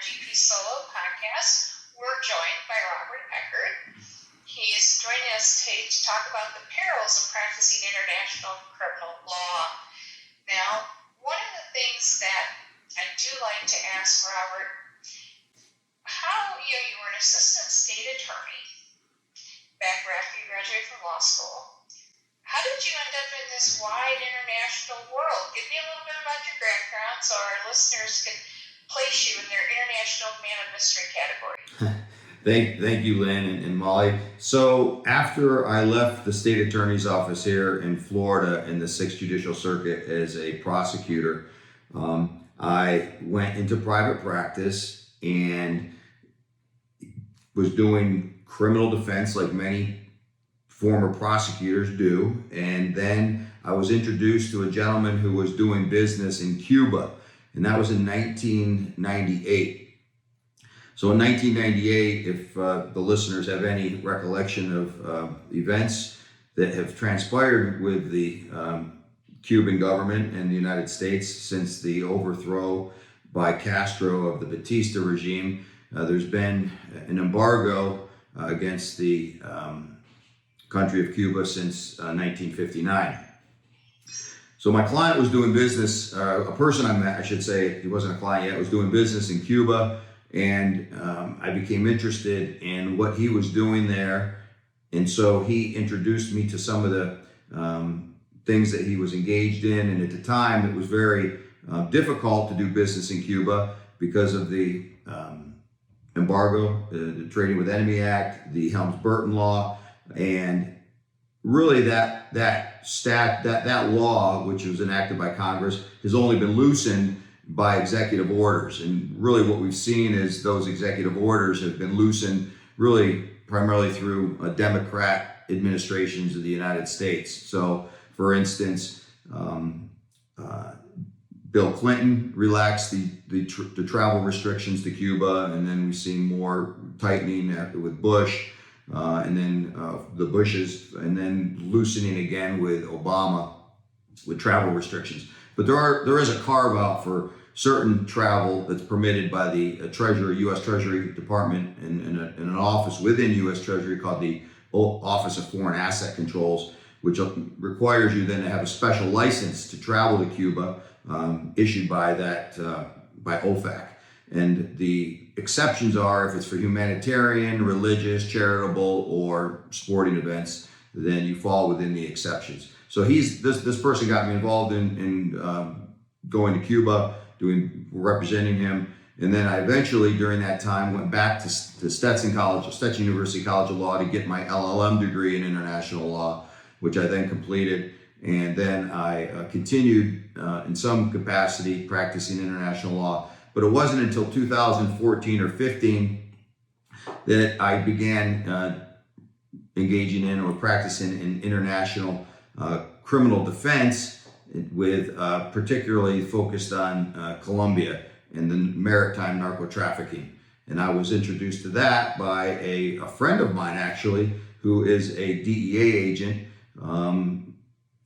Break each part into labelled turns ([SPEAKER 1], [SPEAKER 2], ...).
[SPEAKER 1] GP Solo podcast. We're joined by Robert Eckert. He's joining us today to talk about the perils of practicing international criminal law. Now, one of the things that I do like to ask Robert, you were an assistant state attorney back after you graduated from law school. How did you end up in this wide international world? Give me a little bit about your background so our listeners can place you in their international man of mystery category.
[SPEAKER 2] Thank you, Lynn and Molly. So after I left the state attorney's office here in Florida in the 6th Judicial Circuit as a prosecutor, I went into private practice and was doing criminal defense like many former prosecutors do. And then I was introduced to a gentleman who was doing business in Cuba, and that was in 1998. So in 1998, if the listeners have any recollection of events that have transpired with the Cuban government and the United States since the overthrow by Castro of the Batista regime, there's been an embargo against the country of Cuba since 1959. So my client was doing business, a person I met, I should say, he wasn't a client yet, was doing business in Cuba, and I became interested in what he was doing there. And so he introduced me to some of the things that he was engaged in. And at the time, it was very difficult to do business in Cuba because of the embargo, the Trading with Enemy Act, the Helms-Burton Law, and really that law, which was enacted by Congress, has only been loosened by executive orders. And really what we've seen is those executive orders have been loosened really primarily through Democrat administrations of the United States. So for instance, Bill Clinton relaxed the travel restrictions to Cuba, and then we've seen more tightening with Bush, and then the Bushes, and then loosening again with Obama with travel restrictions. But there is a carve out for certain travel that's permitted by the Treasury, U.S. Treasury Department, in an office within U.S. Treasury called the Office of Foreign Asset Controls, which requires you then to have a special license to travel to Cuba, issued by by OFAC. And the exceptions are if it's for humanitarian, religious, charitable, or sporting events, then you fall within the exceptions. So this person got me involved in going to Cuba, representing him. And then I eventually, during that time, went back to Stetson University College of Law to get my LLM degree in international law, which I then completed. And then I continued in some capacity practicing international law. But it wasn't until 2014 or 15 that I began engaging in or practicing in international criminal defense, with particularly focused on Colombia and the maritime narco trafficking. And I was introduced to that by a friend of mine, actually, who is a DEA agent.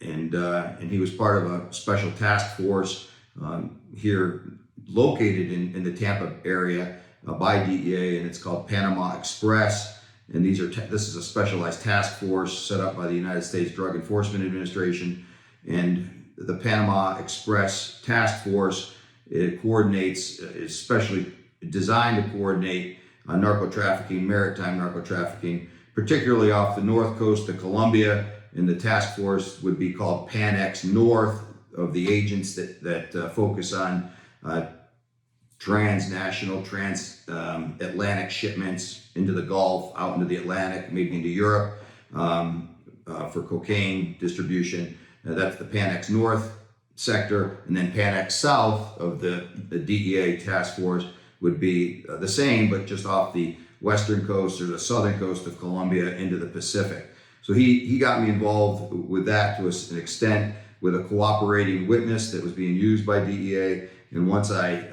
[SPEAKER 2] And he was part of a special task force here located in the Tampa area by DEA, and it's called Panama Express. And this is a specialized task force set up by the United States Drug Enforcement Administration. And the Panama Express Task Force, it coordinates, is specially designed to coordinate narco trafficking, maritime narco trafficking, particularly off the north coast of Colombia. And the task force would be called Pan-Ex North, of the agents that focus on transnational, transatlantic shipments into the Gulf, out into the Atlantic, maybe into Europe, for cocaine distribution. That's the Pan-Ex North sector. And then Pan-Ex South of the DEA task force would be the same, but just off the western coast or the southern coast of Colombia into the Pacific. So he got me involved with that to an extent, with a cooperating witness that was being used by DEA. And once I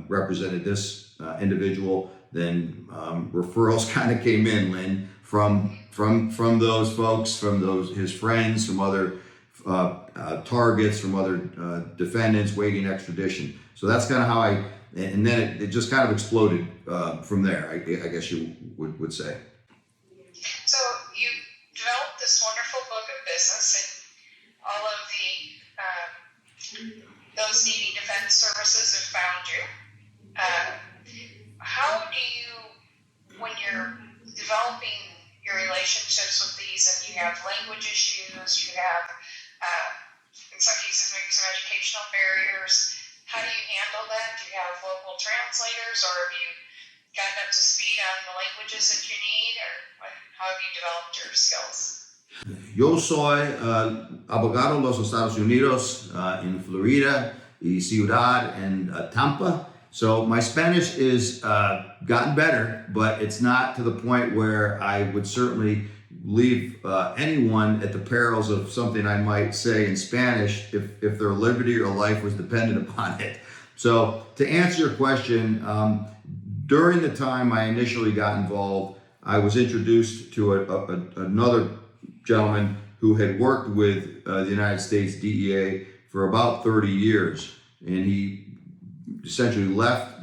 [SPEAKER 2] represented this individual, then referrals kind of came in, Lynn, from those folks, from his friends, from other targets, from other defendants waiting extradition. So that's kind of how I and then it just kind of exploded from there. I guess you would say.
[SPEAKER 1] So you developed this wonderful book of business, and all of the those needing defense services have found you. How do you, when you're developing your relationships with these, and you have language issues, you have in some cases maybe some educational barriers, how do you handle that? Do you have local translators, or have you gotten up to speed on the languages that you need, or how have you developed your skills?
[SPEAKER 2] Yo soy abogado de los Estados Unidos in Florida y Ciudad and Tampa. So my Spanish is gotten better, but it's not to the point where I would certainly leave anyone at the perils of something I might say in Spanish if their liberty or life was dependent upon it. So to answer your question, during the time I initially got involved, I was introduced to another gentleman who had worked with the United States DEA for about 30 years, and he essentially left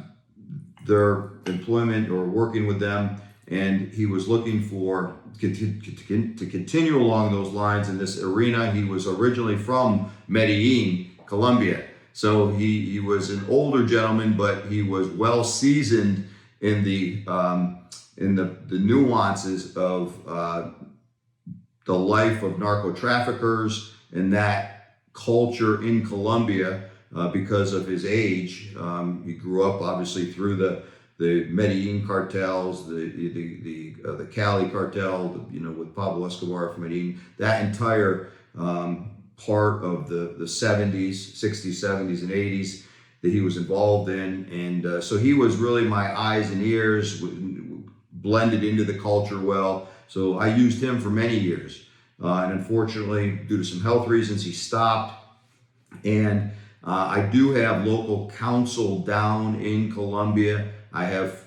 [SPEAKER 2] their employment or working with them, and he was looking for to continue along those lines in this arena. He was originally from Medellin, Colombia, so he was an older gentleman, but he was well seasoned in the nuances of the life of narco traffickers and that culture in Colombia because of his age. He grew up obviously through the Medellin cartels, the Cali cartel, with Pablo Escobar from Medellin. That entire part of the 70s, 60s, 70s, and 80s that he was involved in, and so he was really my eyes and ears, blended into the culture well. So I used him for many years, and unfortunately, due to some health reasons, he stopped. And I do have local counsel down in Colombia. I've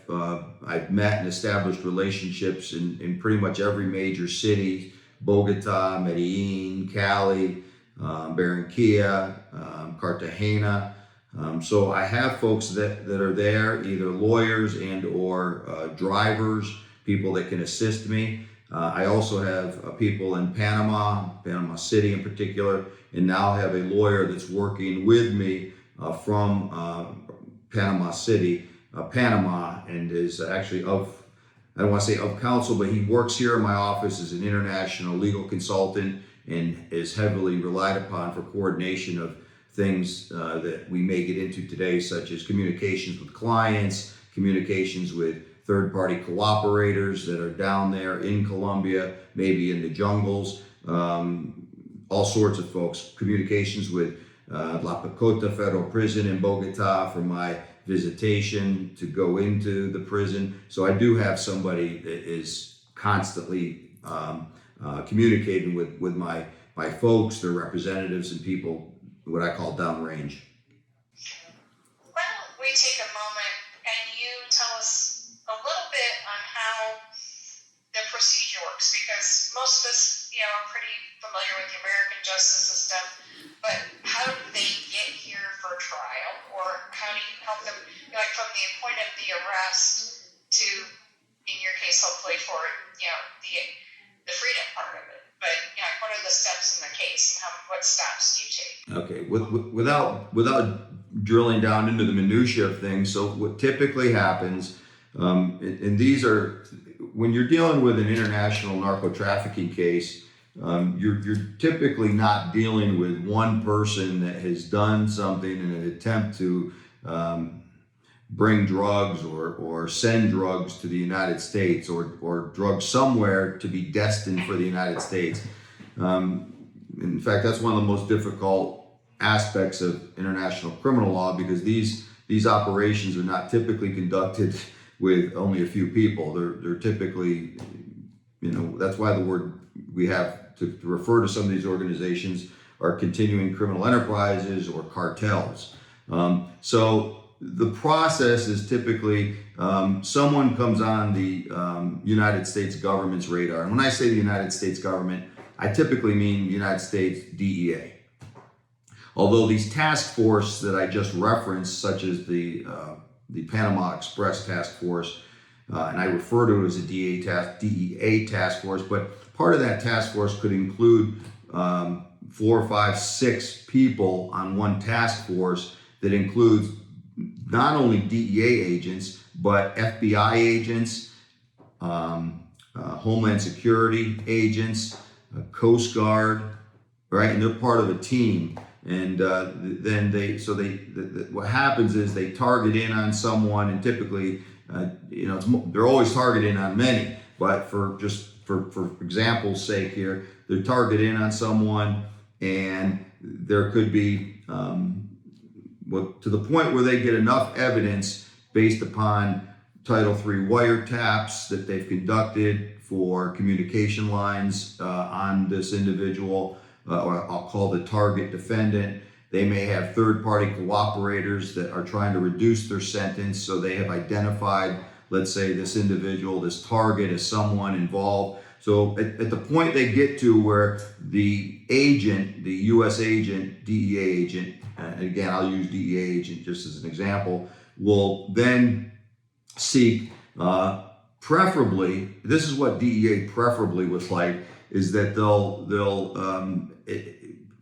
[SPEAKER 2] met and established relationships in pretty much every major city: Bogota, Medellin, Cali, Barranquilla, Cartagena. So I have folks that are there, either lawyers and or drivers, people that can assist me. I also have people in Panama City in particular, and now have a lawyer that's working with me from Panama City, Panama, and is actually I don't want to say of counsel, but he works here in my office as an international legal consultant and is heavily relied upon for coordination of things that we may get into today, such as communications with clients, communications with third-party cooperators that are down there in Colombia, maybe in the jungles, all sorts of folks. Communications with La Picota Federal Prison in Bogota for my visitation to go into the prison. So I do have somebody that is constantly communicating with my folks, their representatives, and people what I call downrange.
[SPEAKER 1] Why don't we take a moment and you tell us a little bit on how the procedure works, because most of us, are pretty familiar with the American justice system, but how do they get here for trial, or how do you help them, like from the point of the arrest to, in your case, hopefully for, the freedom part of it. But what are the steps in the case, and what steps do you take?
[SPEAKER 2] Okay, without drilling down into the minutia of things, so what typically happens, and these are, when you're dealing with an international narco trafficking case, you're typically not dealing with one person that has done something in an attempt to bring drugs or send drugs to the United States or drugs somewhere to be destined for the United States. In fact, that's one of the most difficult aspects of international criminal law, because these operations are not typically conducted with only a few people. They're typically, that's why the word we have to refer to some of these organizations are continuing criminal enterprises or cartels. So the process is typically someone comes on the United States government's radar. And when I say the United States government, I typically mean the United States DEA. Although these task force that I just referenced, such as the the Panama Express Task Force, and I refer to it as a DEA task force, but part of that task force could include 4, 5, 6 people on one task force that includes not only DEA agents, but FBI agents, Homeland Security agents, Coast Guard, right? And they're part of a team. And then what happens is they target in on someone, and typically, they're always targeting on many, but for example's sake here, they're targeting on someone, and there could be, to the point where they get enough evidence based upon Title III wiretaps that they've conducted for communication lines on this individual, or I'll call the target defendant. They may have third-party cooperators that are trying to reduce their sentence, so they have identified, let's say, this individual, this target, as someone involved. So at the point they get to where the agent, the U.S. agent, DEA agent, and again, I'll use DEA agent just as an example, will then seek, preferably, this is what DEA preferably was like, is that they'll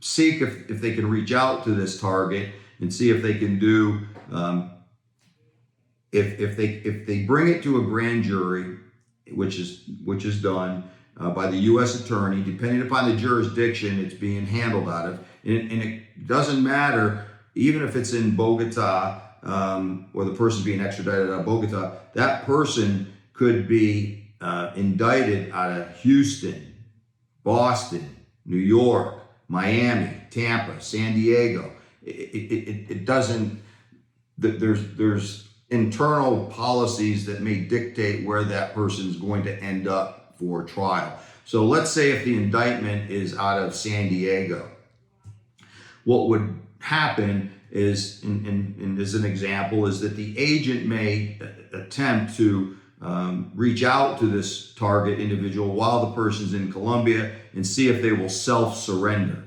[SPEAKER 2] seek if they can reach out to this target and see if they can do, if they bring it to a grand jury, which is done by the U.S. attorney, depending upon the jurisdiction it's being handled out of, and it doesn't matter, even if it's in Bogota, or the person being extradited out of Bogota, that person could be indicted out of Houston, Boston, New York, Miami, Tampa, San Diego. It doesn't, there's internal policies that may dictate where that person's going to end up for trial. So let's say if the indictment is out of San Diego, what would happen is, and as an example, is that the agent may attempt to reach out to this target individual while the person's in Colombia and see if they will self-surrender,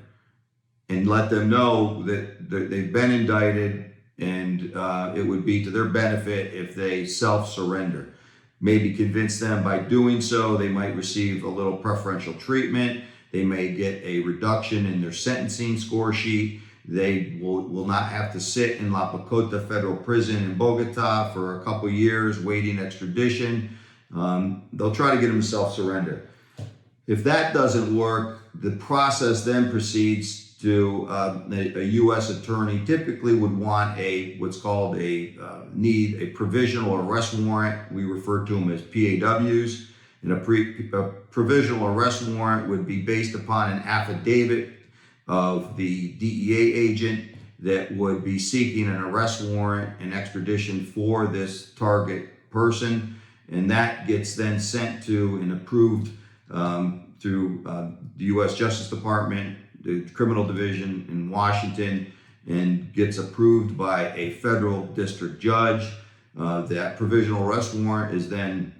[SPEAKER 2] and let them know that they've been indicted, and it would be to their benefit if they self-surrender. Maybe convince them by doing so they might receive a little preferential treatment. They may get a reduction in their sentencing score sheet. They will not have to sit in La Picota Federal Prison in Bogota for a couple years waiting extradition. They'll try to get them to self-surrender. If that doesn't work, the process then proceeds to a U.S. attorney typically would want what's called a provisional arrest warrant. We refer to them as PAWs. And a provisional arrest warrant would be based upon an affidavit of the DEA agent that would be seeking an arrest warrant and extradition for this target person. And that gets then sent to and approved through the U.S. Justice Department, the Criminal Division in Washington, and gets approved by a federal district judge. That provisional arrest warrant is then,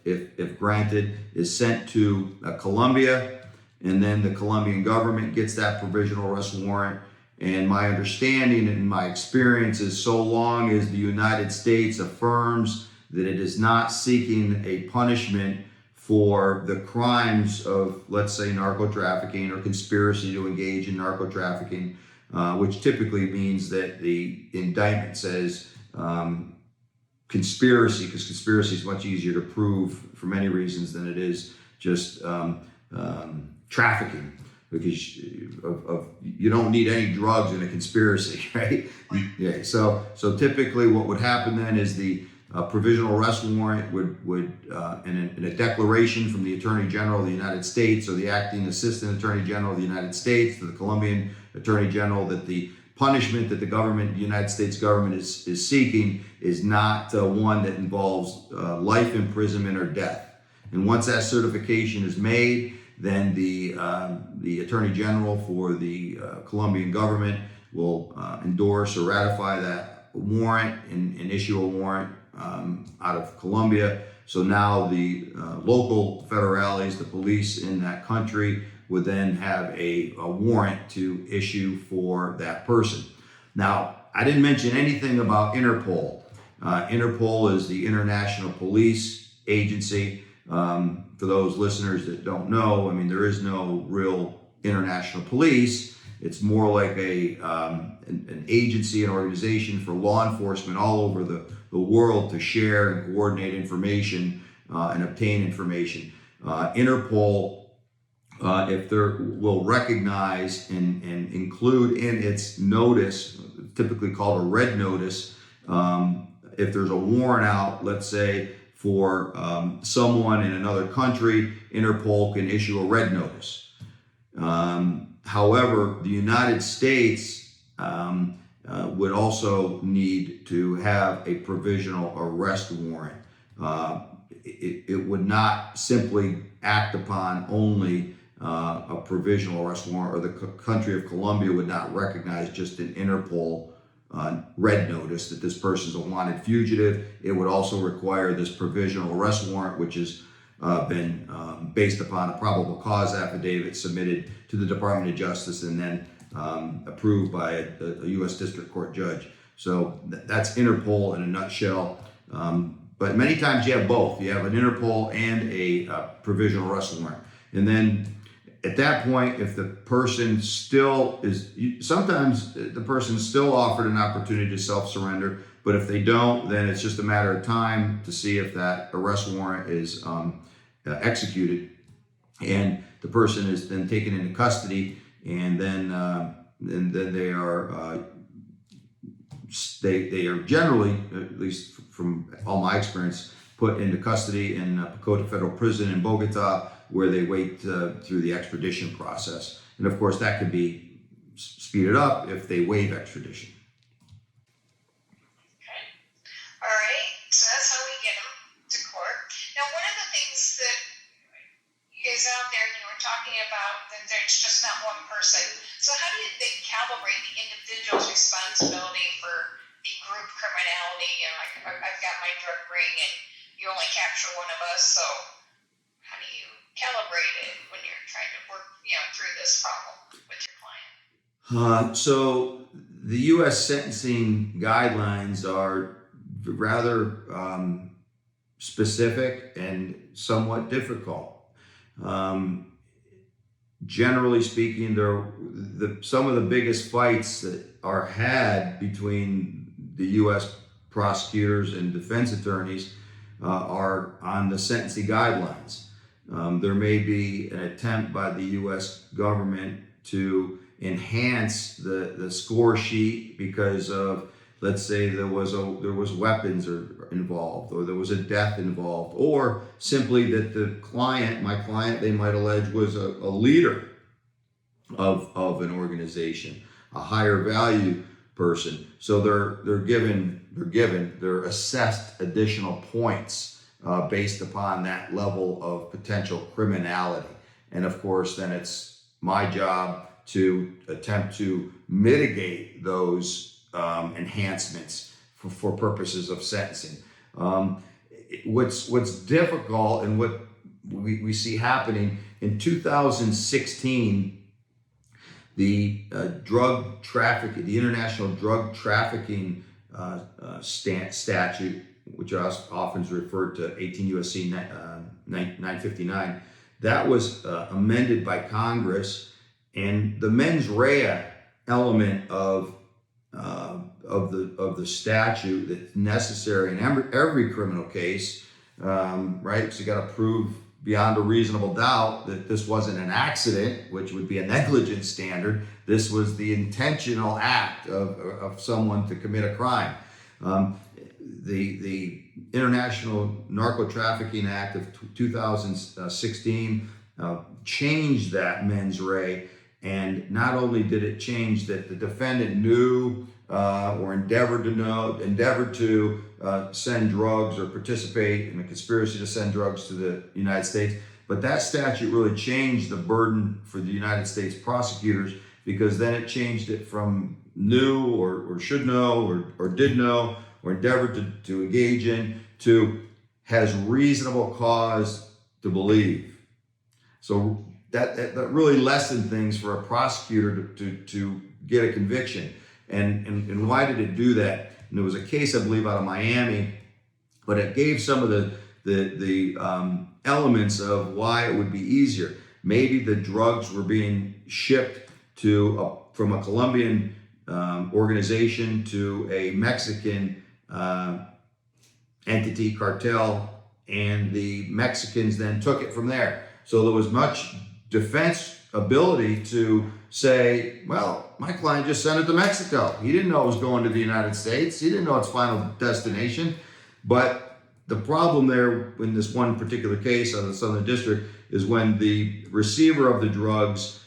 [SPEAKER 2] if granted, is sent to Colombia, and then the Colombian government gets that provisional arrest warrant. And my understanding and my experience is, so long as the United States affirms that it is not seeking a punishment for the crimes of, let's say, narco trafficking or conspiracy to engage in narco trafficking, which typically means that the indictment says conspiracy, because conspiracy is much easier to prove for many reasons than it is just trafficking, because you don't need any drugs in a conspiracy, right? Yeah. So typically what would happen then is the provisional arrest warrant would and a declaration from the Attorney General of the United States or the acting Assistant Attorney General of the United States to the Colombian Attorney General that the punishment that the United States government is seeking is not one that involves life imprisonment or death. And once that certification is made, then the Attorney General for the Colombian government will endorse or ratify that warrant and issue a warrant out of Colombia. So now the local federales, the police in that country, would then have a warrant to issue for that person. Now, I didn't mention anything about Interpol. Interpol is the International Police Agency. For those listeners that don't know, I mean, there is no real international police. It's more like an agency, an organization for law enforcement all over the world to share and coordinate information and obtain information. Interpol, if there will recognize and include in its notice, typically called a red notice, if there's a warrant out, let's say, for someone in another country, Interpol can issue a red notice. However, the United States would also need to have a provisional arrest warrant. It would not simply act upon only a provisional arrest warrant, or the country of Colombia would not recognize just an Interpol red notice that this person's a wanted fugitive. It would also require this provisional arrest warrant, which has been based upon a probable cause affidavit submitted to the Department of Justice and then approved by a U.S. District Court judge. So that's Interpol in a nutshell. But many times you have both. You have an Interpol and a provisional arrest warrant. And then at that point, if the person still is, sometimes the person's still offered an opportunity to self-surrender, but if they don't, then it's just a matter of time to see if that arrest warrant is executed, and the person is then taken into custody, and then they are generally, at least from all my experience, put into custody in Pacote Federal Prison in Bogota, where they wait through the extradition process. And of course, that could be speeded up if they waive extradition.
[SPEAKER 1] Okay. All right. So that's how we get them to court. Now, one of the things that is out there, you were talking about that there's just not one person. So how do they calibrate the individual's responsibility for the group criminality? You know, I've got my drug ring, and you only capture one of us. So how do you calibrate it when you're trying to work, through this problem with your client?
[SPEAKER 2] So the U.S. sentencing guidelines are rather specific and somewhat difficult. Generally speaking, some of the biggest fights that are had between the U.S. prosecutors and defense attorneys are on the sentencing guidelines. There may be an attempt by the U.S. government to enhance the score sheet because of, let's say, there was weapons involved, or there was a death involved, or simply that my client, they might allege, was a leader of an organization, a higher value person. So they're assessed additional points based upon that level of potential criminality. And of course, then it's my job to attempt to mitigate those enhancements for purposes of sentencing. What's difficult, and what we see happening in 2016, the International Drug Trafficking statute, which is often referred to 18 U.S.C. 959, that was amended by Congress, and the mens rea element of the statute that's necessary in every criminal case, right? So you got to prove beyond a reasonable doubt that this wasn't an accident, which would be a negligence standard. This was the intentional act of someone to commit a crime. The International Narco Trafficking Act of 2016 changed that mens rea, and not only did it change that the defendant knew or endeavored to send drugs or participate in a conspiracy to send drugs to the United States, but that statute really changed the burden for the United States prosecutors, because then it changed it from knew or should know or did know or endeavored to engage in to has reasonable cause to believe. So that really lessened things for a prosecutor to get a conviction. And why did it do that? And there was a case, I believe, out of Miami, but it gave some of the elements of why it would be easier. Maybe the drugs were being shipped from a Colombian organization to a Mexican entity, cartel, and the Mexicans then took it from there. So there was much defense ability to say, well, my client just sent it to Mexico. He didn't know it was going to the United States. He didn't know its final destination. But the problem there in this one particular case out of the Southern District is when the receiver of the drugs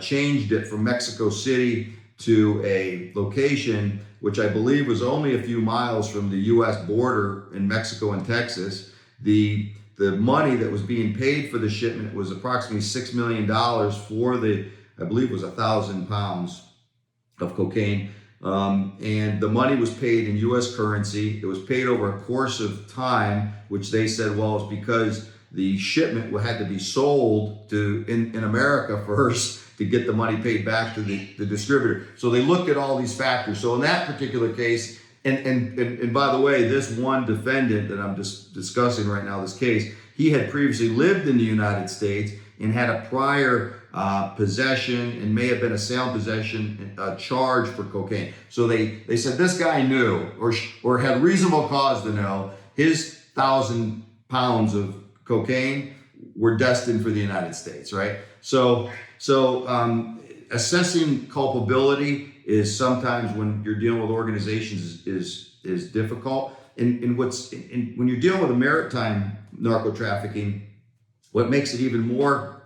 [SPEAKER 2] changed it from Mexico City to a location which I believe was only a few miles from the U.S. border in Mexico and Texas. The money that was being paid for the shipment was approximately $6 million for I believe it was 1,000 pounds of cocaine. And the money was paid in U.S. currency. It was paid over a course of time, which they said, well, it's because the shipment had to be sold in America first to get the money paid back to the distributor. So they looked at all these factors. So in that particular case, and by the way, this one defendant that I'm just discussing right now, this case, he had previously lived in the United States and had a prior possession and may have been a sale and possession charge for cocaine. So they said this guy knew or had reasonable cause to know his 1,000 pounds of cocaine were destined for the United States, right? So assessing culpability is sometimes, when you're dealing with organizations, is difficult. And when you're dealing with a maritime narco trafficking, what makes it even more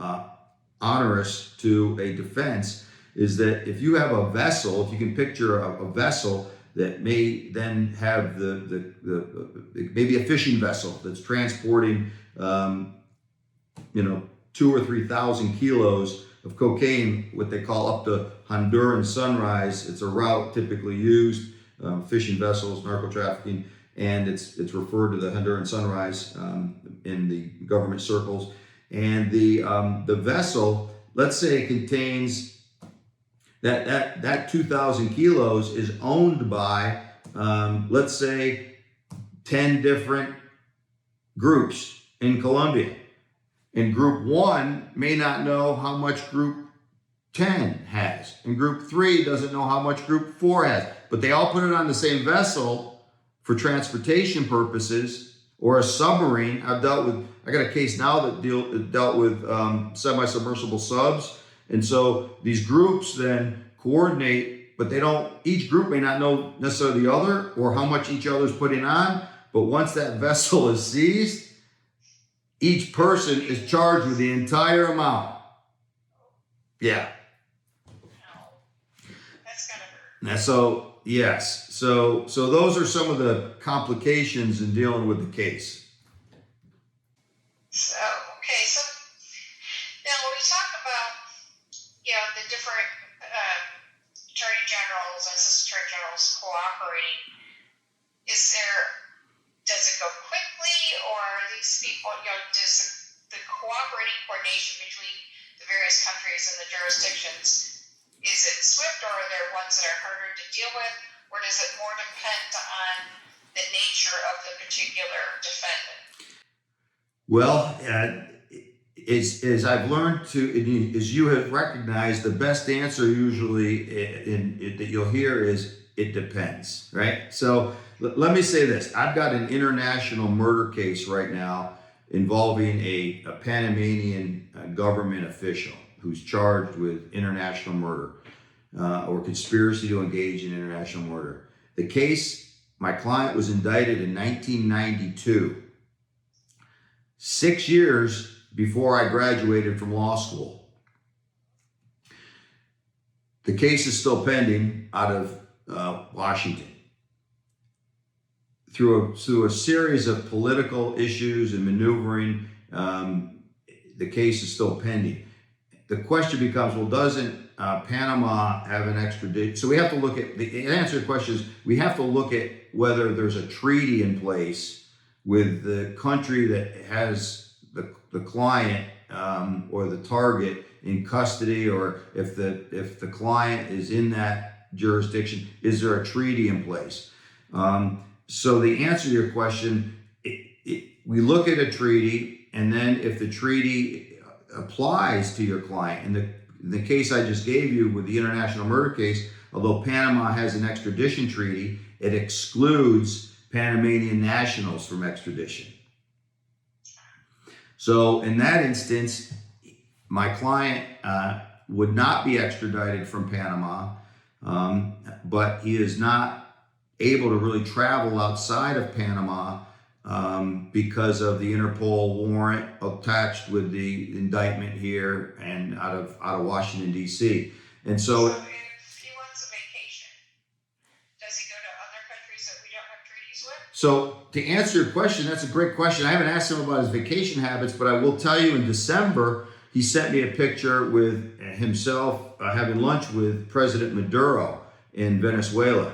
[SPEAKER 2] onerous to a defense is that if you have a vessel, if you can picture a vessel that may then have maybe a fishing vessel that's transporting 2,000 or 3,000 kilos of cocaine, what they call up to Honduran Sunrise. It's a route typically used, fishing vessels, narco trafficking, and it's referred to the Honduran Sunrise in the government circles. And the vessel, let's say it contains that 2,000 kilos is owned by, let's say, 10 different groups in Colombia. And group 1 may not know how much group 10 has. And group 3 doesn't know how much group 4 has. But they all put it on the same vessel for transportation purposes, or a submarine. I got a case now that dealt with semi-submersible subs. And so these groups then coordinate, but each group may not know necessarily the other or how much each other's putting on. But once that vessel is seized, each person is charged with the entire amount. Yeah.
[SPEAKER 1] That's gotta hurt.
[SPEAKER 2] And so, yes. So those are some of the complications in dealing with the case.
[SPEAKER 1] So now when we talk about, the different attorney generals and assistant attorney generals cooperating, does it go quickly, or are these people, does the cooperating coordination between the various countries and the jurisdictions, is it swift, or are there ones that are harder to deal with, or does it more depend on the nature of the particular defendant?
[SPEAKER 2] Well, as I've learned as you have recognized, the best answer usually that you'll hear is it depends, right? So let me say this. I've got an international murder case right now involving a Panamanian government official who's charged with international murder or conspiracy to engage in international murder. The case, my client was indicted in 1992, 6 years before I graduated from law school. The case is still pending out of Washington. Through a series of political issues and maneuvering, the case is still pending. The question becomes, well, doesn't Panama have an extradition? So we have to look at, the answer to the question is, we have to look at whether there's a treaty in place with the country that has the client or the target in custody, or if the client is in that jurisdiction? Is there a treaty in place? So the answer to your question, we look at a treaty, and then if the treaty applies to your client, in the case I just gave you with the international murder case, although Panama has an extradition treaty, it excludes Panamanian nationals from extradition. So in that instance, my client would not be extradited from Panama, but he is not able to really travel outside of Panama because of the Interpol warrant attached with the indictment here and out of Washington, D.C. And
[SPEAKER 1] So if he wants a vacation, does he go to other countries that we don't have treaties with?
[SPEAKER 2] So to answer your question, that's a great question. I haven't asked him about his vacation habits, but I will tell you in December, he sent me a picture with himself having lunch with President Maduro in Venezuela.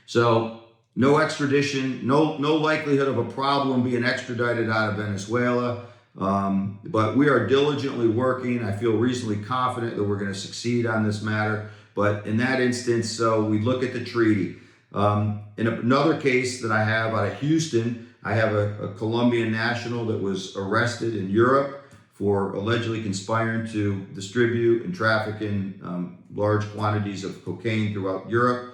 [SPEAKER 2] So no extradition, no likelihood of a problem being extradited out of Venezuela. But we are diligently working. I feel reasonably confident that we're going to succeed on this matter. But in that instance, so we look at the treaty. In another case that I have out of Houston, I have a Colombian national that was arrested in Europe for allegedly conspiring to distribute and traffic in large quantities of cocaine throughout Europe.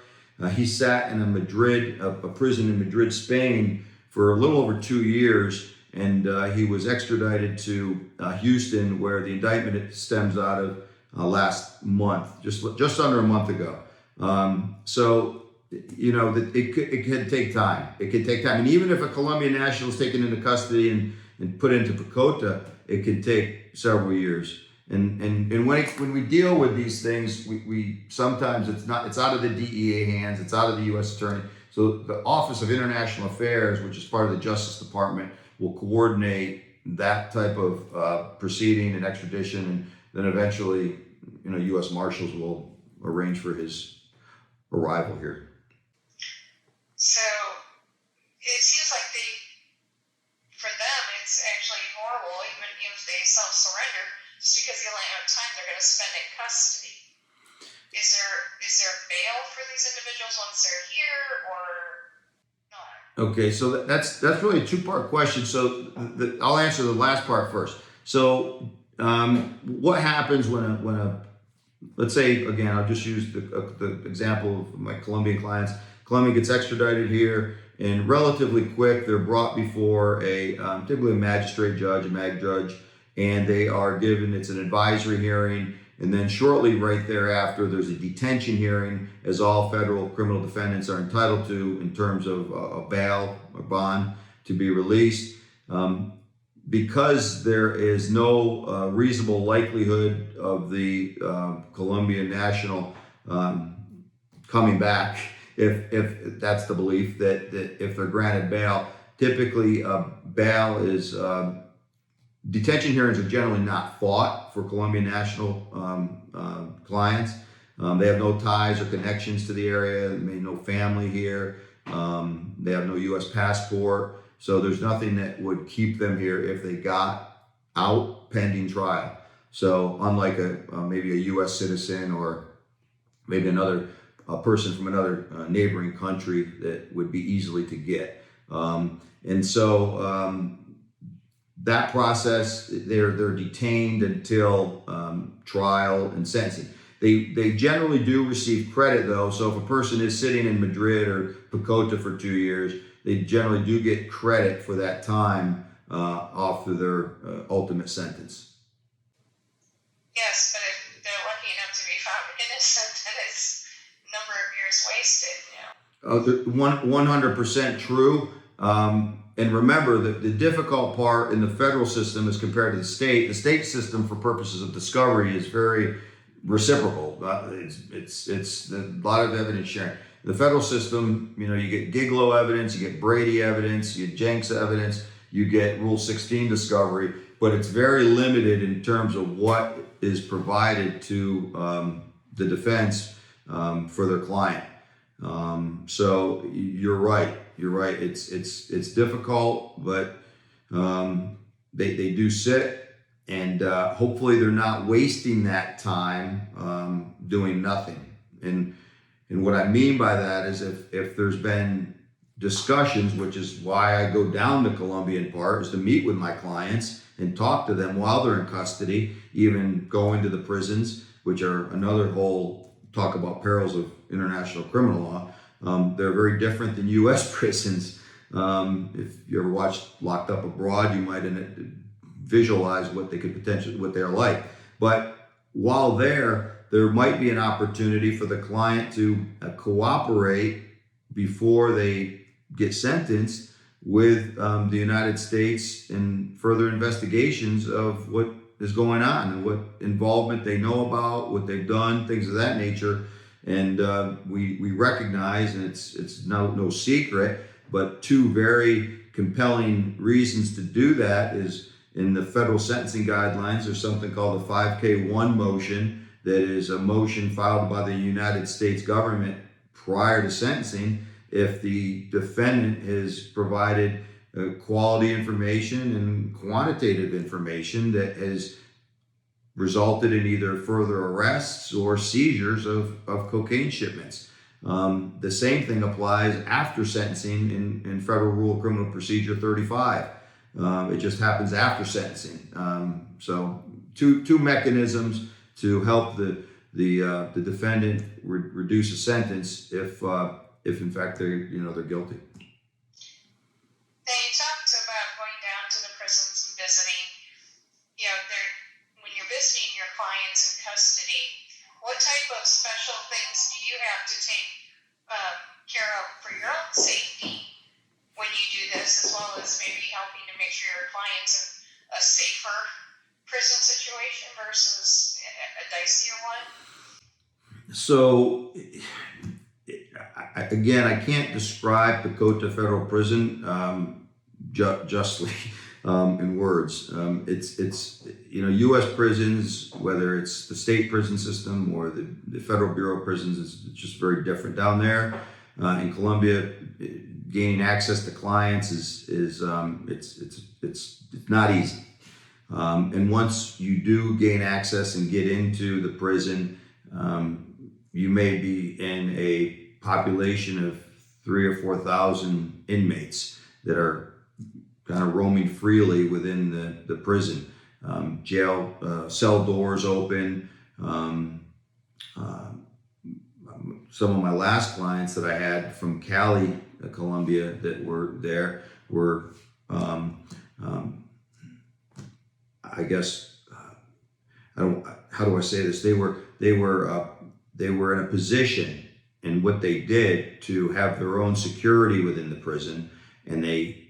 [SPEAKER 2] He sat in a prison in Madrid, Spain, for a little over 2 years, and he was extradited to Houston, where the indictment stems out of last month, just under a month ago. So, you know, it could take time. It could take time, and even if a Colombian national is taken into custody and put into PACOTA, it could take several years. And when we deal with these things, we sometimes it's out of the DEA hands, it's out of the U.S. Attorney. So the Office of International Affairs, which is part of the Justice Department, will coordinate that type of proceeding and extradition, and then eventually, you know, U.S. Marshals will arrange for his arrival here.
[SPEAKER 1] So it seems like for them, it's actually horrible, even if they self-surrender. Just because the amount of time they're going to spend in custody. Is there bail for these individuals once they're here, or not?
[SPEAKER 2] Okay, so that's really a two-part question. So I'll answer the last part first. So what happens when a let's say, again, I'll just use the example of my Colombian clients. Colombia gets extradited here, and relatively quick, they're brought before typically a magistrate judge, a mag judge, and they are given, it's an advisory hearing, and then shortly right thereafter, there's a detention hearing, as all federal criminal defendants are entitled to in terms of a bail or bond to be released. Because there is no reasonable likelihood of the Colombian national coming back, if that's the belief, that if they're granted bail, typically bail is detention hearings are generally not fought for Colombian national clients. They have no ties or connections to the area. They may no family here. They have no U.S. passport. So there's nothing that would keep them here if they got out pending trial. So unlike maybe a U.S. citizen or maybe a person from another neighboring country that would be easily to get. And so that process, they're detained until trial and sentencing. They generally do receive credit though. So if a person is sitting in Madrid or PACOTA for 2 years, they generally do get credit for that time off of their ultimate sentence.
[SPEAKER 1] Yes, but if they're lucky enough to be found innocent, then it's a number of years wasted. You know?
[SPEAKER 2] 100% true. And remember that the difficult part in the federal system as compared to the state system for purposes of discovery is very reciprocal. It's a lot of evidence sharing. The federal system, you know, you get Giglow evidence, you get Brady evidence, you get Jenks evidence, you get Rule 16 discovery, but it's very limited in terms of what is provided to the defense for their client. So you're right. It's difficult, but they do sit, and hopefully they're not wasting that time doing nothing. And what I mean by that is if there's been discussions, which is why I go down to Colombia in part, is to meet with my clients and talk to them while they're in custody, even go into the prisons, which are another whole talk about perils of international criminal law. They're very different than U.S. prisons. If you ever watched Locked Up Abroad, you might visualize what they're like. But while there might be an opportunity for the client to cooperate before they get sentenced with the United States in further investigations of what is going on and what involvement they know about, what they've done, things of that nature. And we recognize, and it's no secret, but two very compelling reasons to do that is in the federal sentencing guidelines, there's something called the 5K1 motion that is a motion filed by the United States government prior to sentencing if the defendant has provided quality information and quantitative information that has resulted in either further arrests or seizures of cocaine shipments. The same thing applies after sentencing in Federal Rule of Criminal Procedure 35. It just happens after sentencing. So two mechanisms to help the defendant reduce a sentence if in fact they're guilty.
[SPEAKER 1] Now you talked about going down to the prisons and visiting. When you're visiting your clients in custody, what type of special things do you have to take care of for your own safety when you do this, as well as maybe helping to make sure your client's in a safer prison situation versus a dicier one?
[SPEAKER 2] So, again, I can't describe the Cota Federal Prison justly in words. It's U.S. prisons, whether it's the state prison system or the Federal Bureau of Prisons, it's just very different down there. In Colombia, gaining access to clients is not easy. And once you do gain access and get into the prison, you may be in a population of 3,000 or 4,000 inmates that are kind of roaming freely within the prison. Jail cell doors open. Some of my last clients that I had from Cali, Colombia, that were there were, I guess, how do I say this? They were in a position in what they did to have their own security within the prison. And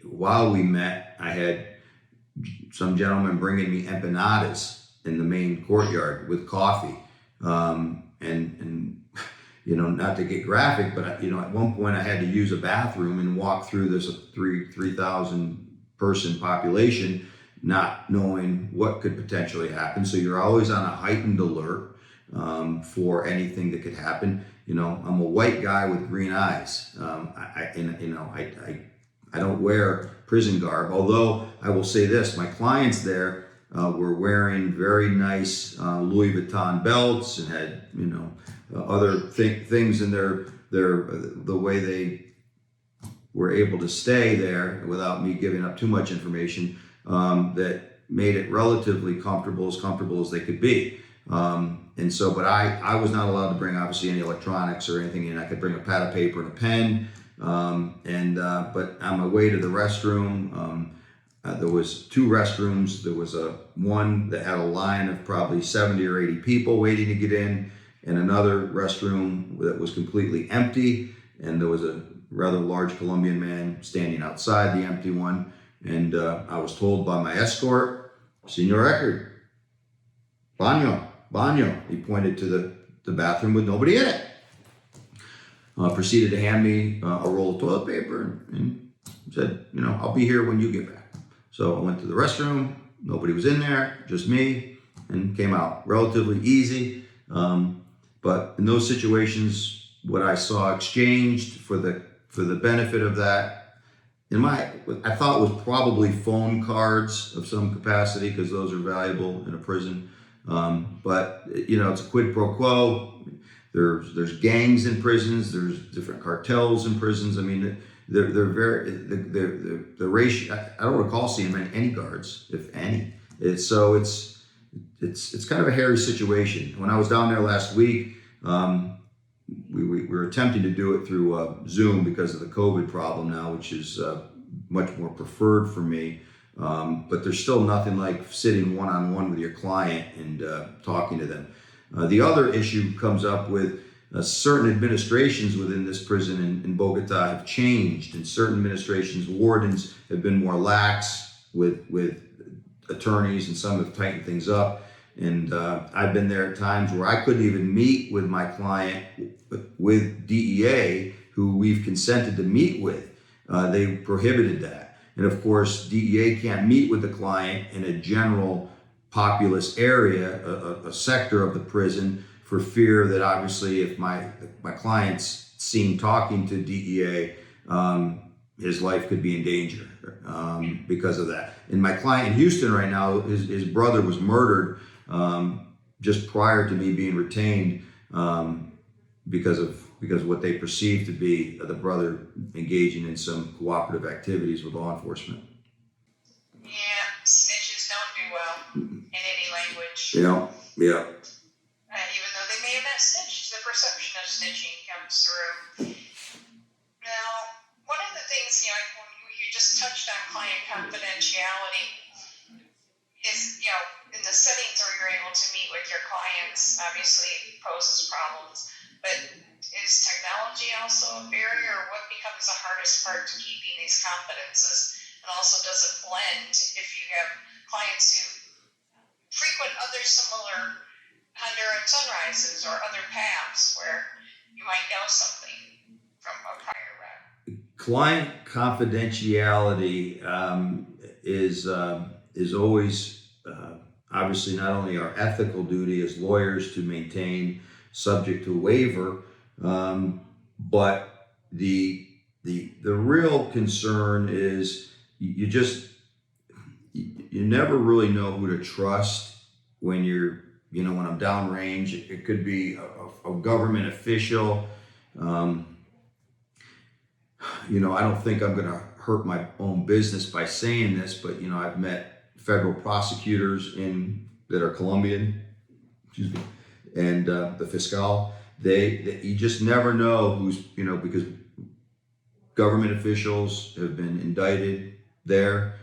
[SPEAKER 2] while we met, I had some gentleman bringing me empanadas in the main courtyard with coffee. And not to get graphic, but at one point I had to use a bathroom and walk through this 3,000 person population, not knowing what could potentially happen. So you're always on a heightened alert for anything that could happen. I'm a white guy with green eyes. I don't wear prison garb, although I will say this, my clients there were wearing very nice Louis Vuitton belts and had, other things in the way they were able to stay there without me giving up too much information, that made it relatively comfortable as they could be. And so, but I was not allowed to bring obviously any electronics or anything in. I could bring a pad of paper and a pen. But on my way to the restroom, there was two restrooms. There was one that had a line of probably 70 or 80 people waiting to get in, and another restroom that was completely empty. And there was a rather large Colombian man standing outside the empty one. And I was told by my escort, "Senor Eckert, baño." He pointed to the bathroom with nobody in it. Proceeded to hand me a roll of toilet paper and said, "I'll be here when you get back." So I went to the restroom. Nobody was in there, just me, and came out relatively easy. But in those situations, what I saw exchanged for the benefit of that, I thought was probably phone cards of some capacity, because those are valuable in a prison. But it's a quid pro quo. there's gangs in prisons. There's different cartels in prisons. I mean, they're very the ratio. I don't recall seeing any guards, if any. It's kind of a hairy situation. When I was down there last week, we were attempting to do it through Zoom because of the COVID problem now, which is much more preferred for me. But there's still nothing like sitting one-on-one with your client and talking to them. The other issue comes up with certain administrations within this prison in Bogota have changed, and certain administrations, wardens have been more lax with attorneys, and some have tightened things up. And I've been there at times where I couldn't even meet with my client with DEA, who we've consented to meet with. They prohibited that. And of course, DEA can't meet with the client in a general populous area, a sector of the prison, for fear that obviously if my client's seen talking to DEA, his life could be in danger because of that. And my client in Houston right now, his brother was murdered just prior to me being retained because of what they perceived to be the brother engaging in some cooperative activities with law enforcement.
[SPEAKER 1] Yeah, snitches don't do well in any language.
[SPEAKER 2] Yeah.
[SPEAKER 1] Even though they may have not snitched, the perception of snitching comes through. Now, one of the things, when you just touched on client confidentiality is, in the settings where you're able to meet with your clients, obviously it poses problems, but is technology also a barrier, or what becomes the hardest part to keeping these confidences? And also, does it blend if you have clients who frequent other similar Honduran sunrises or other paths where you might know something from a prior rep?
[SPEAKER 2] Client confidentiality is always obviously not only our ethical duty as lawyers to maintain, subject to waiver, but the real concern is you never really know who to trust when you're, when I'm downrange. It could be a government official. I don't think I'm going to hurt my own business by saying this, but I've met federal prosecutors that are Colombian, and the fiscal. You just never know who's, because government officials have been indicted there.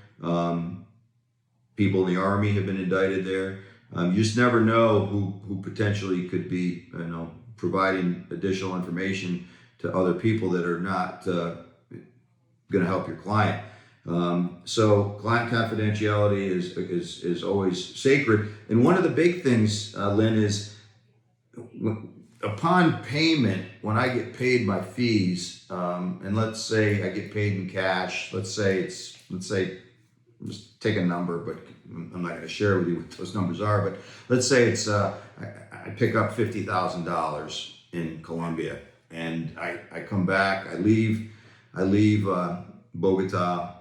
[SPEAKER 2] People in the Army have been indicted there. You just never know who potentially could be, providing additional information to other people that are not going to help your client. So client confidentiality is always sacred. And one of the big things, Lynn, is upon payment, when I get paid my fees, and let's say I get paid in cash, let's say just take a number, but I'm not going to share with you what those numbers are, but let's say it's I pick up $50,000 in Colombia, and I come back, I leave Bogota.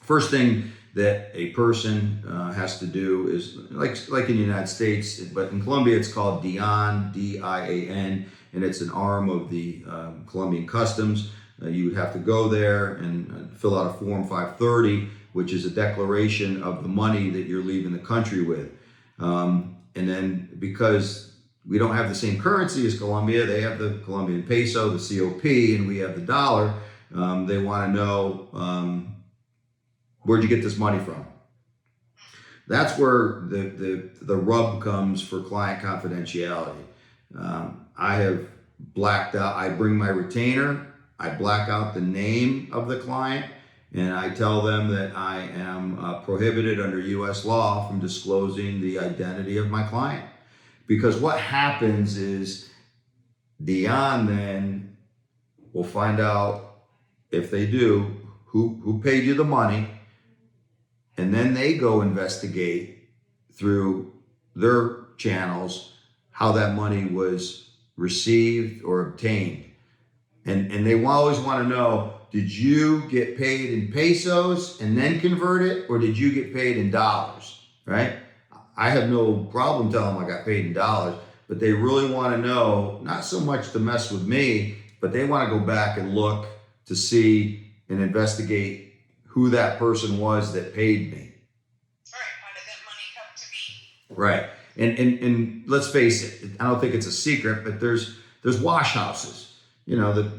[SPEAKER 2] First thing that a person has to do is, like in the United States, but in Colombia it's called DIAN, DIAN, and it's an arm of the Colombian Customs. You would have to go there and fill out a Form 530, which is a declaration of the money that you're leaving the country with. And then because we don't have the same currency as Colombia, they have the Colombian peso, the COP, and we have the dollar. They want to know, where'd you get this money from? That's where the rub comes for client confidentiality. I have blacked out. I bring my retainer. I black out the name of the client, and I tell them that I am prohibited under U.S. law from disclosing the identity of my client. Because what happens is DIAN then will find out, if they do, who paid you the money, and then they go investigate through their channels how that money was received or obtained. And they always want to know, did you get paid in pesos and then convert it, or did you get paid in dollars, right? I have no problem telling them I got paid in dollars, but they really want to know, not so much to mess with me, but they want to go back and look to see and investigate who that person was that paid me.
[SPEAKER 1] Right. How did that money come to be?
[SPEAKER 2] Right. And let's face it, I don't think it's a secret, but there's wash houses. You know, that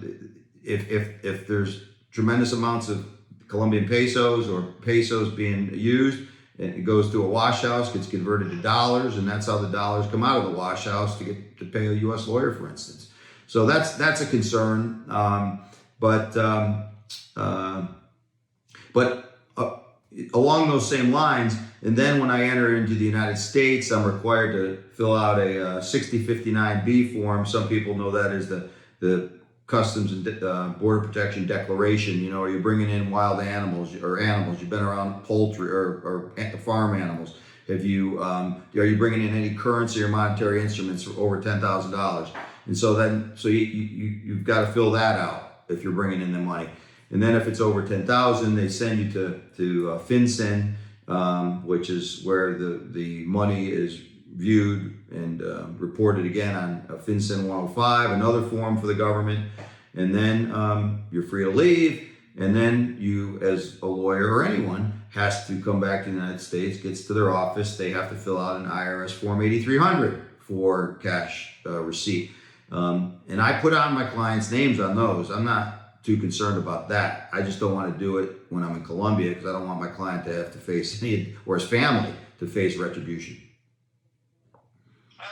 [SPEAKER 2] if there's tremendous amounts of Colombian pesos or pesos being used, it goes to a wash house, gets converted to dollars, and that's how the dollars come out of the wash house to get to pay a U.S. lawyer, for instance. So that's a concern. But along those same lines, and then when I enter into the United States, I'm required to fill out a 6059B form. Some people know that as the Customs and Border Protection Declaration. You know, are you bringing in wild animals or animals? You've been around poultry or farm animals. Have you? Are you bringing in any currency or monetary instruments for over $10,000? And so you've got to fill that out if you're bringing in the money. And then if it's over 10,000, they send you to FinCEN, which is where the money is viewed and reported again on FinCEN 105, another form for the government. And then you're free to leave. And then you, as a lawyer or anyone, has to come back to the United States, gets to their office. They have to fill out an IRS Form 8300 for cash receipt. And I put on my clients' names on those. I'm not too concerned about that. I just don't want to do it when I'm in Colombia because I don't want my client to have to face any, or his family to face retribution.
[SPEAKER 1] I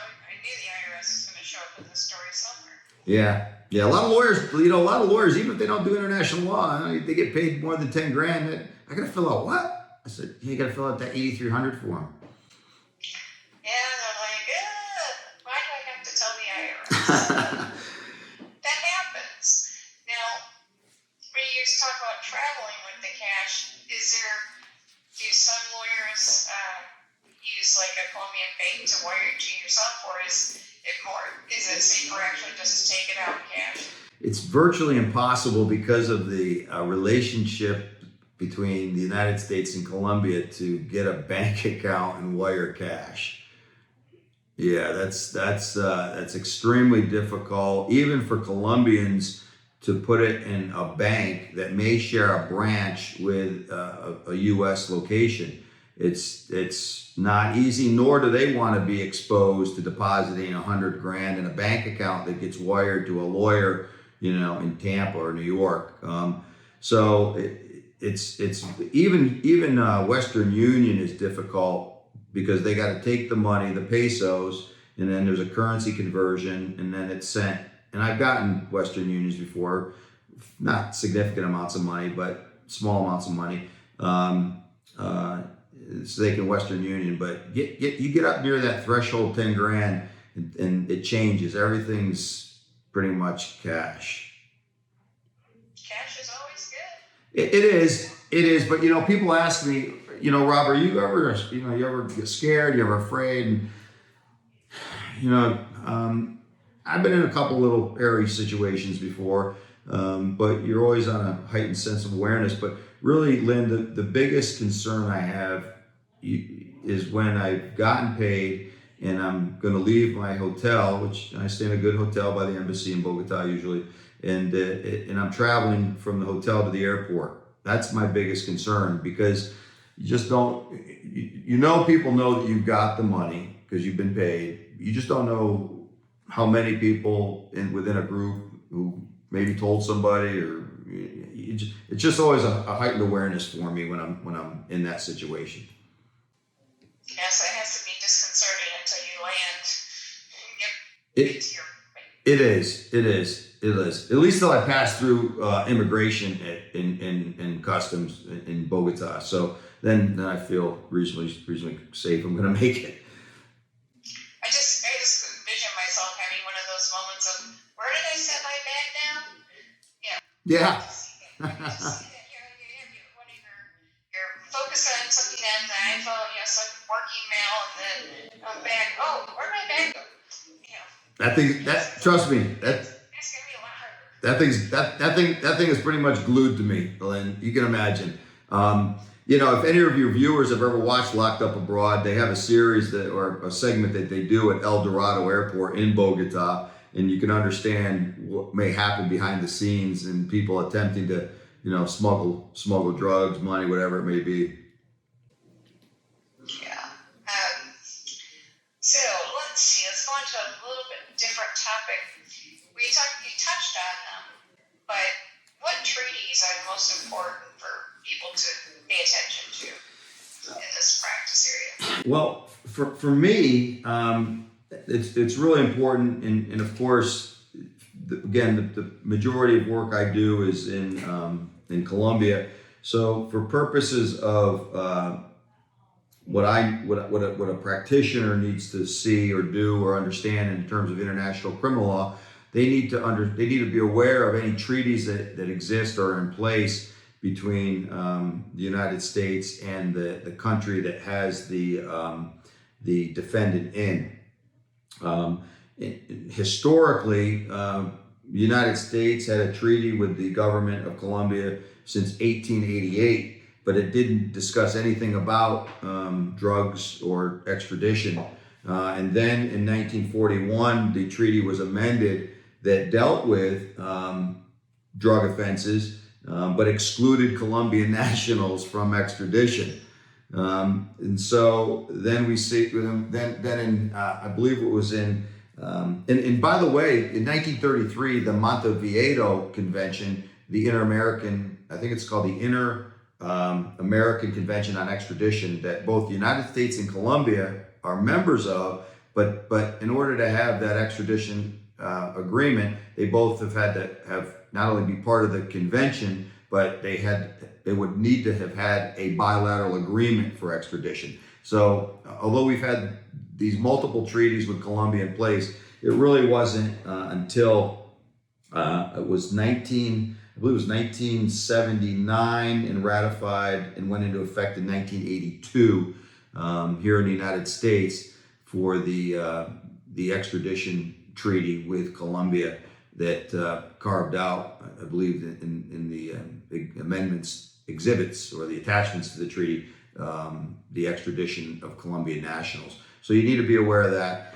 [SPEAKER 1] knew the IRS was going to show up in this story somewhere.
[SPEAKER 2] Yeah. A lot of lawyers, even if they don't do international law, they get paid more than 10 grand. I got to fill out what? I said, you got to fill out that 8300 form.
[SPEAKER 1] Yeah, they're like, why do I have to tell the IRS? That happens. Now, when you talk about traveling with the cash, do some lawyers use like a Colombian bank to wire it to yourself, or is it safer actually just to take it out cash?
[SPEAKER 2] It's virtually impossible because of the relationship between the United States and Colombia to get a bank account and wire cash. Yeah, that's extremely difficult, even for Colombians to put it in a bank that may share a branch with a U.S. location. It's not easy, nor do they want to be exposed to depositing 100 grand in a bank account that gets wired to a lawyer, in Tampa or New York. So it's even Western Union is difficult because they got to take the money, the pesos, and then there's a currency conversion, and then it's sent. And I've gotten Western Unions before, not significant amounts of money, but small amounts of money. So they can Western Union, but you get up near that threshold 10 grand and it changes. Everything's pretty much cash.
[SPEAKER 1] Cash is always good.
[SPEAKER 2] It is. But people ask me, Rob, are you ever, you ever get scared? You ever afraid? And, I've been in a couple little airy situations before, but you're always on a heightened sense of awareness. But really, Lynn, the biggest concern I have is when I've gotten paid and I'm going to leave my hotel, which I stay in a good hotel by the embassy in Bogota usually, and I'm traveling from the hotel to the airport. That's my biggest concern because you just don't, people know that you've got the money because you've been paid. You just don't know how many people within a group who maybe told somebody, or it's just always a heightened awareness for me when I'm in that situation.
[SPEAKER 1] Yes, it has to be disconcerting until you land and get to your plane.
[SPEAKER 2] It is. At least till I pass through immigration in customs in Bogota. So then I feel reasonably safe. I'm going to make it.
[SPEAKER 1] I just envision myself having one of those moments of, where did I set my bag down?
[SPEAKER 2] Yeah.
[SPEAKER 1] You're focused on something on the iPhone, some working mail, and then a bag. Oh, where'd my bag go?
[SPEAKER 2] Trust me,
[SPEAKER 1] That's gonna be a lot harder.
[SPEAKER 2] that thing is pretty much glued to me, Lynn. You can imagine. if any of your viewers have ever watched Locked Up Abroad, they have a series or a segment that they do at El Dorado Airport in Bogota, and you can understand what may happen behind the scenes and people attempting to, smuggle drugs, money, whatever it may be.
[SPEAKER 1] Yeah. So let's see. Let's go on to a little bit different topic. You touched on them, but what treaties are most important for people to pay attention to in this practice area?
[SPEAKER 2] Well, for me, it's really important, and of course, the majority of work I do is in Colombia. So for purposes of what a practitioner needs to see or do or understand in terms of international criminal law, they need to be aware of any treaties that exist or are in place between the United States and the country that has the defendant in. Historically, the United States had a treaty with the government of Colombia since 1888, but it didn't discuss anything about drugs or extradition. And then in 1941, the treaty was amended that dealt with drug offenses, but excluded Colombian nationals from extradition. And so then we see, then in, I believe it was and by the way, in 1933, the Montevideo Convention, the Inter-American, I think it's called the Inter-American Convention on Extradition, that both the United States and Colombia are members of, but in order to have that extradition agreement, they both have had to have not only be part of the convention, but they would need to have had a bilateral agreement for extradition. So although we've had these multiple treaties with Colombia in place, it really wasn't until it was 1979 and ratified and went into effect in 1982 here in the United States for the extradition treaty with Colombia that carved out, I believe, in the amendments, exhibits, or the attachments to the treaty, the extradition of Colombian nationals. So you need to be aware of that.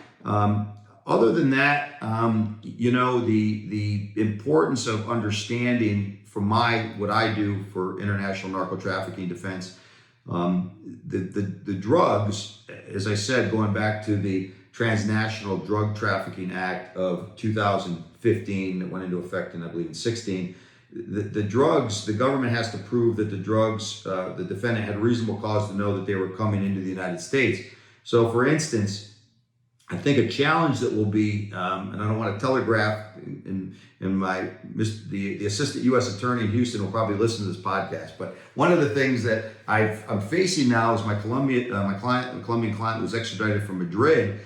[SPEAKER 2] Other than that, the importance of understanding from what I do for international narco trafficking defense, the drugs, as I said, going back to the Transnational Drug Trafficking Act of 2015 that went into effect in, I believe, in 16. The drugs, the government has to prove that the drugs, the defendant had reasonable cause to know that they were coming into the United States. So, for instance, I think a challenge that will be, and I don't want to telegraph, the assistant U.S. attorney in Houston will probably listen to this podcast. But one of the things that I'm facing now is my Colombian client who was extradited from Madrid.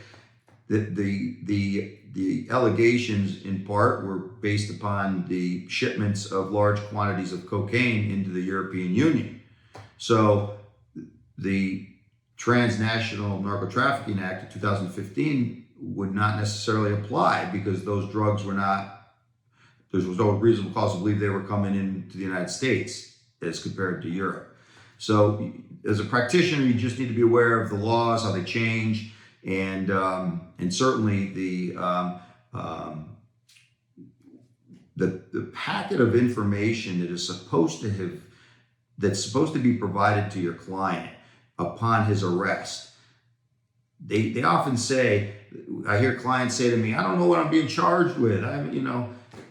[SPEAKER 2] The allegations in part were based upon the shipments of large quantities of cocaine into the European Union. So the Transnational Narco Trafficking Act of 2015 would not necessarily apply because those drugs there was no reasonable cause to believe they were coming into the United States as compared to Europe. So as a practitioner, you just need to be aware of the laws, how they change, and certainly the packet of information that's supposed to be provided to your client upon his arrest. They often say, I hear clients say to me, I don't know what I'm being charged with.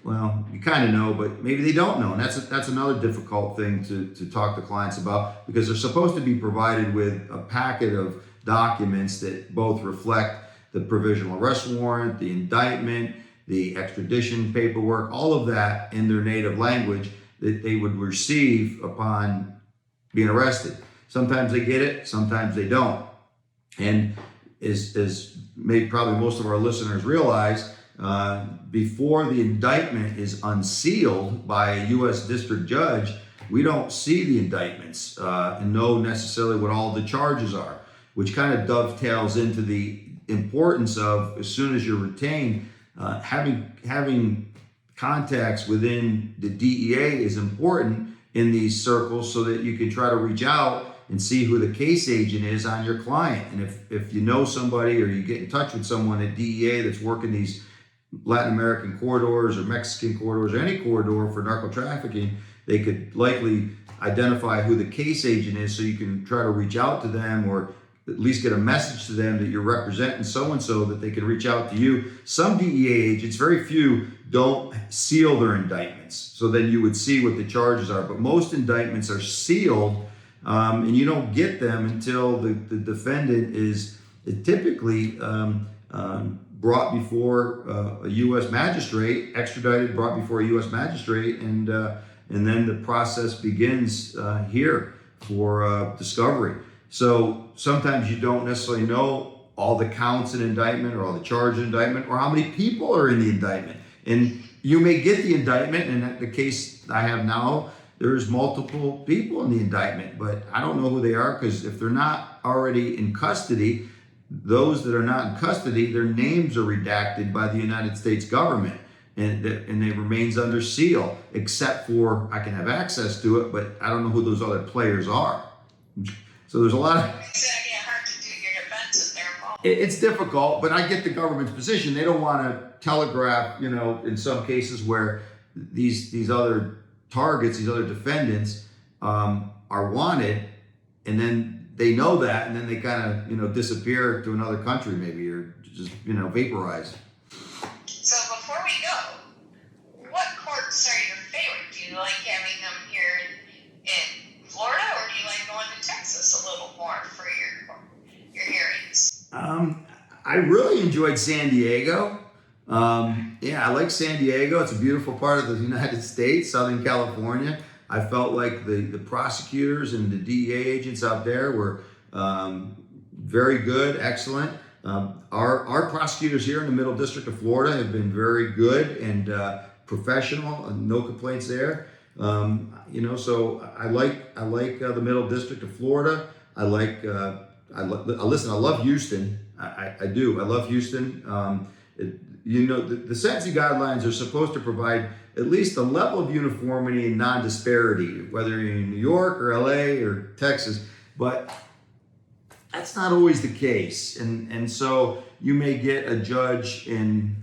[SPEAKER 2] Well, you kind of know, but maybe they don't know. And that's another difficult thing to talk to clients about, because they're supposed to be provided with a packet of documents that both reflect the provisional arrest warrant, the indictment, the extradition paperwork, all of that in their native language that they would receive upon being arrested. Sometimes they get it, sometimes they don't. And as probably most of our listeners realize, before the indictment is unsealed by a U.S. district judge, we don't see the indictments and know necessarily what all the charges are, which kind of dovetails into the importance of, as soon as you're retained, having contacts within the DEA is important in these circles so that you can try to reach out and see who the case agent is on your client. And if you know somebody or you get in touch with someone at DEA that's working these Latin American corridors or Mexican corridors or any corridor for narco trafficking, they could likely identify who the case agent is so you can try to reach out to them or at least get a message to them that you're representing so-and-so that they can reach out to you. Some DEA agents, very few, don't seal their indictments. So then you would see what the charges are. But most indictments are sealed, and you don't get them until the defendant is typically brought before a U.S. magistrate, extradited, brought before a U.S. magistrate, and then the process begins here for discovery. So sometimes you don't necessarily know all the counts in indictment or all the charges in indictment or how many people are in the indictment. And you may get the indictment, and in the case I have now, there's multiple people in the indictment, but I don't know who they are because if they're not already in custody, those that are not in custody, their names are redacted by the United States government, and it remains under seal, except for I can have access to it, but I don't know who those other players are. So there's a lot of...
[SPEAKER 1] It's hard to do your defense if they're involved.
[SPEAKER 2] It's difficult, but I get the government's position. They don't want to telegraph, in some cases where these other targets, these other defendants are wanted, and then they know that, and then they kind of, disappear to another country maybe, or just, vaporize.
[SPEAKER 1] So before we go, what courts are your favorite? Do you like having them here in Florida, or do you like going to Texas a little more for your hearings?
[SPEAKER 2] I really enjoyed San Diego. I like San Diego. It's a beautiful part of the United States, Southern California. I felt like the prosecutors and the DEA agents out there were very good, excellent. Our prosecutors here in the Middle District of Florida have been very good and professional, no complaints there. So I like the Middle District of Florida. I love Houston. I do. I love Houston. The sentencing guidelines are supposed to provide at least a level of uniformity and non-disparity, whether you're in New York or LA or Texas, but that's not always the case. And so you may get a judge in,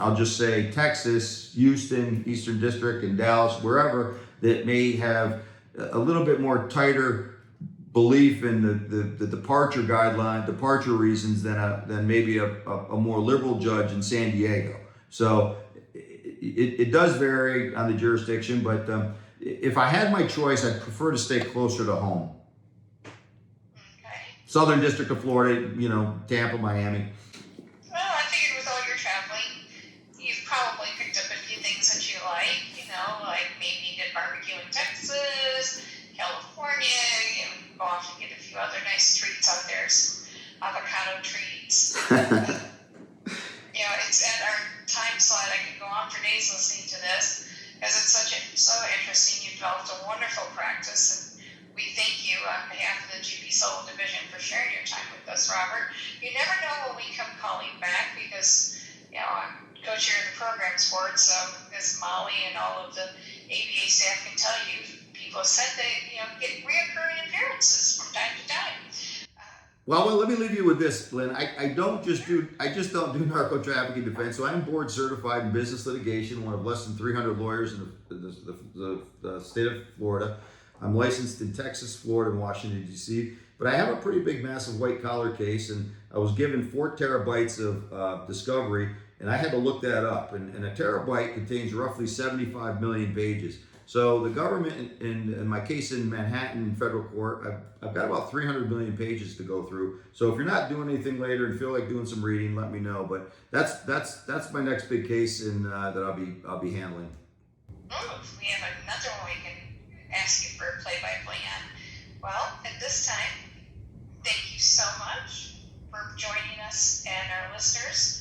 [SPEAKER 2] I'll just say Texas, Houston, Eastern District, and Dallas, wherever, that may have a little bit more tighter belief in the departure guideline, departure reasons than maybe a more liberal judge in San Diego. So it does vary on the jurisdiction, but if I had my choice, I'd prefer to stay closer to home.
[SPEAKER 1] Okay.
[SPEAKER 2] Southern District of Florida, Tampa, Miami.
[SPEAKER 1] Well, I figured with all your traveling, you've probably picked up a few things that you like, like maybe you did barbecue in Texas, California, go off and get a few other nice treats out there, some avocado treats. It's at our time slot. I could go on for days listening to this because it's so interesting. You developed a wonderful practice, and we thank you on behalf of the GB Solo Division for sharing your time with us, Robert. You never know when we come calling back because, I'm co-chair of the programs board, so as Molly and all of the ABA staff can tell you, people have said they get reoccurring appearances from time to time.
[SPEAKER 2] Well, let me leave you with this, Lynn. I just don't do narco trafficking defense. So I'm board certified in business litigation, one of less than 300 lawyers in the state of Florida. I'm licensed in Texas, Florida, and Washington, D.C. But I have a pretty big, massive white collar case, and I was given 4 terabytes of discovery, and I had to look that up. And a terabyte contains roughly 75 million pages. So the government, in my case in Manhattan federal court, I've got about 300 million pages to go through. So if you're not doing anything later and feel like doing some reading, let me know. But that's my next big case that I'll be handling.
[SPEAKER 1] Oh, we have another one we can ask you for a play-by-play on. Well, at this time, thank you so much for joining us and our listeners.